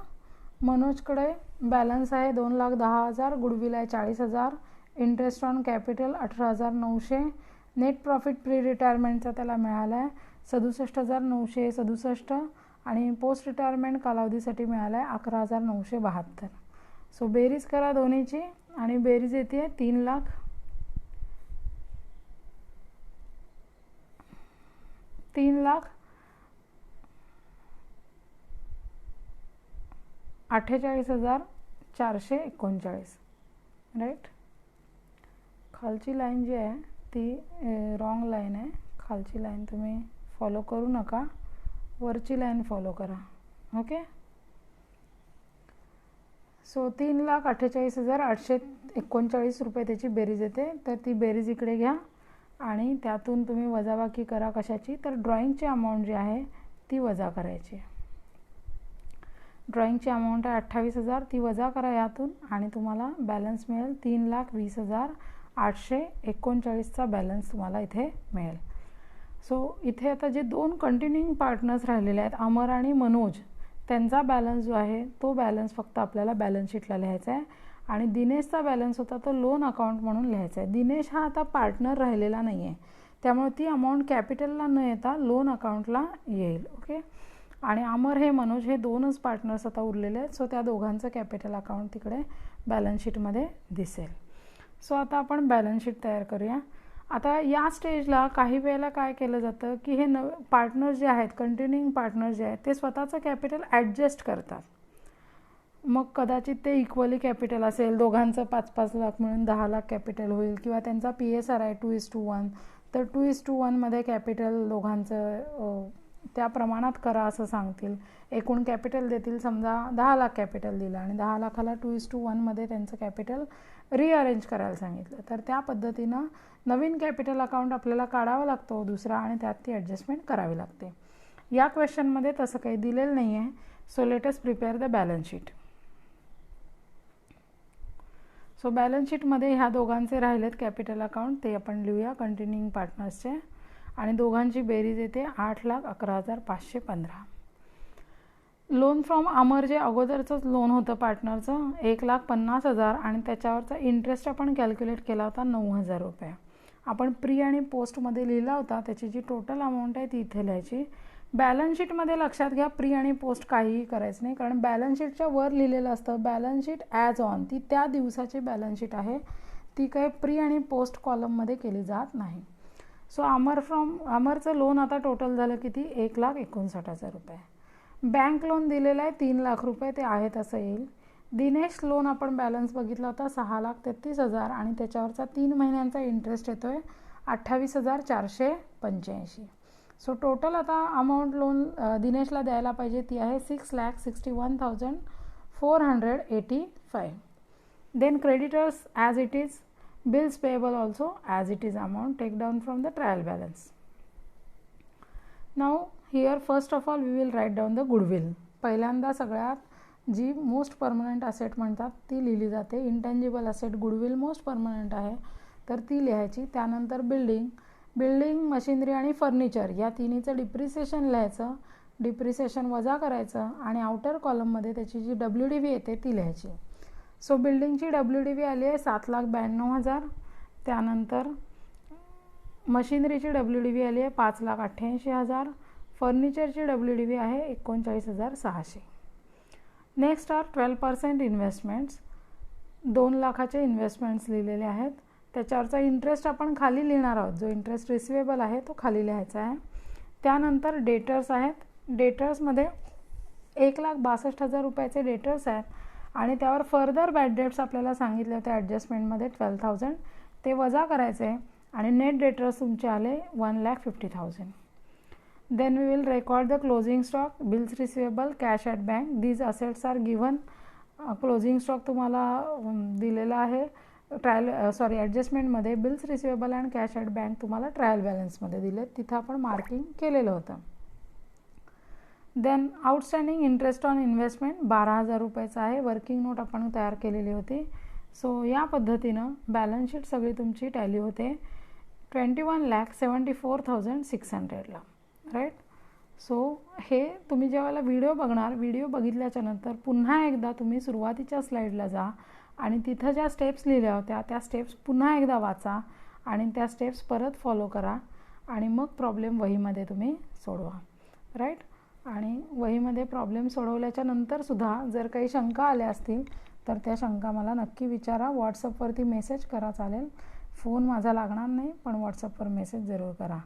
मनोजकडे बॅलन्स आहे 2,10,000, गुडविल आहे 40,000, interest on capital 18,900, net profit pre रिटायरमेंटचा त्याला मिळाला आहे 67,967 आणि पोस्ट रिटायरमेंट कालावधीसाठी मिळाला आहे 11,972. सो बेरीज करा दोन्हीची आणि बेरीज येते 3,48,439, राईट. खालची लाईन जी आहे ती रॉंग लाईन आहे. खालची लाईन तुम्ही फॉलो करू नका, वरची लाईन फॉलो करा. ओके. सो 3,48,839 रुपये त्याची बेरीज येते. तर ती बेरीज इकडे घ्या आणि त्यातून तुम्ही वजाबाकी करा. कशाची? तर ड्रॉइंगची अमाऊंट जी आहे ती वजा करायची. ड्रॉइंगची अमाऊंट आहे 28,000, ती वजा करा यातून आणि तुम्हाला बॅलन्स मिळेल 3,20,839चा बॅलन्स तुम्हाला इथे मिळेल. सो इथे आता जे दोन कंटिन्यूइंग पार्टनर्स राहिलेले आहेत, अमर आणि मनोज, त्यांचा बॅलन्स जो आहे तो बॅलन्स फक्त आपल्याला बॅलन्स शीटला लिहायचा आहे. आणि दिनेशचा बॅलन्स होता तो लोन अकाउंट म्हणून लिहायचा आहे. दिनेश हा आता पार्टनर राहिलेला नाही आहे, त्यामुळे ती अमाऊंट कॅपिटलला न येता लोन अकाउंटला येईल. ओके. आणि अमर हे मनोज हे दोनच पार्टनर्स आता उरलेले आहेत. सो त्या दोघांचं कॅपिटल अकाउंट तिकडे बॅलन्स शीटमध्ये दिसेल. सो आता आपण बॅलन्स शीट तयार करूया. आता या स्टेजला काही वेळेला काय केलं जातं की हे पार्टनर जे आहेत, कंटिन्यूइंग पार्टनर जे आहेत, ते स्वतःचं कॅपिटल ॲडजस्ट करतात. मग कदाचित ते इक्वली कॅपिटल असेल, दोघांचं 5-5 लाख मिळून 10 लाख कॅपिटल होईल, किंवा त्यांचा PSR आहे 2:1, तर 2:1 कॅपिटल दोघांचं त्या प्रमाणात करा असं सांगतील. एकूण कॅपिटल देतील, समजा 10 लाख कॅपिटल दिलं आणि 10 लाखाला 2:1 त्यांचं कॅपिटल रिअरेंज करायला सांगितलं, तर त्या पद्धतीनं नवीन कॅपिटल अकाउंट आपल्याला काढावा लागतो दुसरा आणि त्यात ती ॲडजस्टमेंट करावी लागते. या क्वेश्चनमध्ये तसं काही दिलेलं नाही आहे. So let us prepare the balance sheet. So balance शीटमध्ये ह्या दोघांचे राहिलेत कॅपिटल अकाउंट, ते आपण लिहूया कंटिन्यूइंग पार्टनर्सचे. आणि दोघांची बेरीज येते 8,11,515. लोन फ्रॉम अमर जे अगोदरचंच लोन होतं पार्टनरचं 1,50,000 आणि त्याच्यावरचा इंटरेस्ट आपण कॅल्क्युलेट केला होता 9,000 रुपये. आपण प्री आणि पोस्टमध्ये लिहिला होता, त्याची जी टोटल अमाऊंट आहे ती इथे लिहायची. बॅलन्स शीटमध्ये लक्षात घ्या प्री आणि पोस्ट काहीही करायचं नाही, कारण बॅलन्स शीटच्या वर लिहिलेलं असतं बॅलन्स शीट ॲज ऑन, ती त्या दिवसाची बॅलन्स शीट आहे, ती काही प्री आणि पोस्ट कॉलममध्ये केली जात नाही. सो अमरचं लोन आता टोटल झालं किती? 1,59,000 रुपये. बँक लोन दिलेलं आहे 3 लाख रुपये, ते आहेत असं येईल. दिनेश लोन आपण बॅलन्स बघितला होता 6,33,000 आणि त्याच्यावरचा 3 महिन्यांचा इंटरेस्ट येतो आहे 28,485. सो टोटल आता अमाऊंट लोन दिनेशला द्यायला पाहिजे ती आहे 6,61,485. Then creditors as it is, bills payable also as it is amount, take down from the trial balance. Now here first of all we will write down the goodwill. पहिल्यांदा सगळ्यात जी मोस्ट परमनंट असेट म्हणतात ती लिहिली जाते. Intangible asset goodwill most permanent आहे तर ती लिहायची. त्यानंतर बिल्डिंग मशिनरी आणि फर्निचर या तिन्हीचं डिप्रिसिएशन लिहायचं, डिप्रिसिएशन वजा करायचं आणि आउटर कॉलममध्ये त्याची जी WDV येते ती लिहायची. सो बिल्डिंगची WDV आली आहे 7,92,000. त्यानंतर मशिनरीची WDV आली आहे 5,88,000. फर्निचरची WDV आहे 39,600. Next R 12% investments. 2 लाखाचे इन्व्हेस्टमेंट्स लिहिलेले आहेत. त्याच्यावरचा इंटरेस्ट आपण खाली लिहिणार आहोत, जो इंटरेस्ट रिसिवेबल आहे तो खाली लिहायचा आहे. त्यानंतर डेटर्स आहेत. डेटर्समध्ये 1,62,000 रुपयाचे डेटर्स आहेत आणि त्यावर फर्दर बॅड डेट्स आपल्याला सांगितले होते ॲडजस्टमेंटमध्ये 12,000, ते वजा करायचे आणि नेट डेटर्स तुमचे आले 1,50,000. Then we will record the closing stock, bills receivable, cash at bank. These assets are given. Closing stock तुम्हाला दिलेला आहे ॲडजस्टमेंटमध्ये bills receivable and cash at bank तुम्हाला ट्रायल बॅलन्समध्ये दिले, तिथं आपण मार्किंग केलेलं होतं. Then outstanding interest on investment 12,000 रुपयाचं आहे. वर्किंग नोट आपण तयार केलेली होती. सो या पद्धतीनं बॅलन्स शीट सगळी तुमची टॅली होते 21,74,600ला, राईट. सो हे तुम्ही जेव्हा व्हिडिओ बघणार, व्हिडिओ बघितल्याच्या नंतर पुन्हा एकदा तुम्ही सुरुवातीच्या स्लाईडला जा आणि तिथं ज्या स्टेप्स लिहिल्या होत्या त्या स्टेप्स पुन्हा एकदा वाचा आणि त्या स्टेप्स परत फॉलो करा आणि मग प्रॉब्लेम वहीमध्ये तुम्ही सोडवा, राईट. आणि वहीमध्ये प्रॉब्लेम सोडवल्याच्या नंतरसुद्धा जर काही शंका आल्या असतील तर त्या शंका मला नक्की विचारा. व्हॉट्सअपवरती मेसेज करा, चालेल. फोन माझा लागणार नाही, पण व्हॉट्सअपवर मेसेज जरूर करा.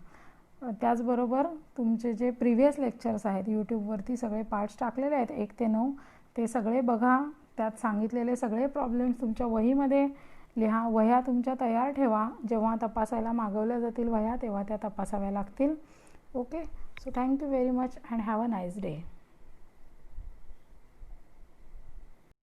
त्याचबरोबर तुमचे जे प्रिव्हियस लेक्चर्स आहेत यूट्यूबवरती सगळे पार्ट्स टाकलेले आहेत 1 ते 9, ते सगळे बघा. त्यात सांगितलेले सगळे प्रॉब्लेम्स तुमच्या वहीमध्ये लिहा. वह्या तुमच्या तयार ठेवा. जेव्हा तपासायला मागवल्या जातील वह्या तेव्हा त्या तपासाव्या लागतील. Okay. So thank you very much and have a nice day.